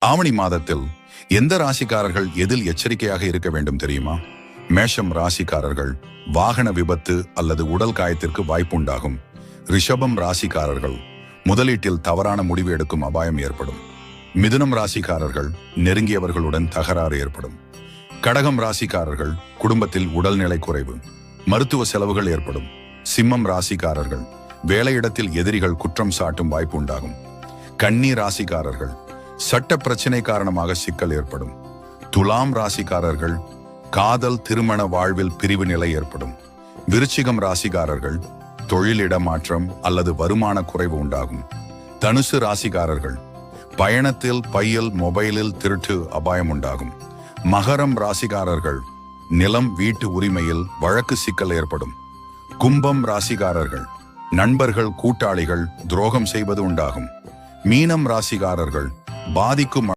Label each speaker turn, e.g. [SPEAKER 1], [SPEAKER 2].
[SPEAKER 1] ஆவணி மாதத்தில் எந்த ராசிக்காரர்கள் எதில் எச்சரிக்கையாக இருக்க வேண்டும் தெரியுமா? மேஷம் ராசிக்காரர்கள் வாகன விபத்து அல்லது உடல் காயத்திற்கு வாய்ப்பு உண்டாகும். ரிஷபம் ராசிக்காரர்கள் முதலீட்டில் தவறான முடிவு எடுக்கும் அபாயம் ஏற்படும். மிதுனம் ராசிக்காரர்கள் நெருங்கியவர்களுடன் தகராறு ஏற்படும். கடகம் ராசிக்காரர்கள் குடும்பத்தில் உடல்நிலை குறைவு, மருத்துவ செலவுகள் ஏற்படும். சிம்மம் ராசிக்காரர்கள் வேலையிடத்தில் எதிரிகள் குற்றம் சாட்டும் வாய்ப்பு உண்டாகும். கன்னி ராசிக்காரர்கள் சட்ட பிரச்சனை காரணமாக சிக்கல் ஏற்படும். துலாம் ராசிக்காரர்கள் காதல் திருமண வாழ்வில் பிரிவு நிலை ஏற்படும். விருச்சிகம் ராசிக்காரர்கள் தொழில் இடமாற்றம் அல்லது வருமான குறைவு உண்டாகும். தனுசு ராசிக்காரர்கள் பயணத்தில் பையில் மொபைலில் திருட்டு அபாயம் உண்டாகும். மகரம் ராசிக்காரர்கள் நிலம் வீட்டு உரிமையில் வழக்கு சிக்கல் ஏற்படும். கும்பம் ராசிக்காரர்கள் நண்பர்கள் கூட்டாளிகள் துரோகம் செய்வது உண்டாகும். மீனம் ராசிக்காரர்கள் பாதிக்கும்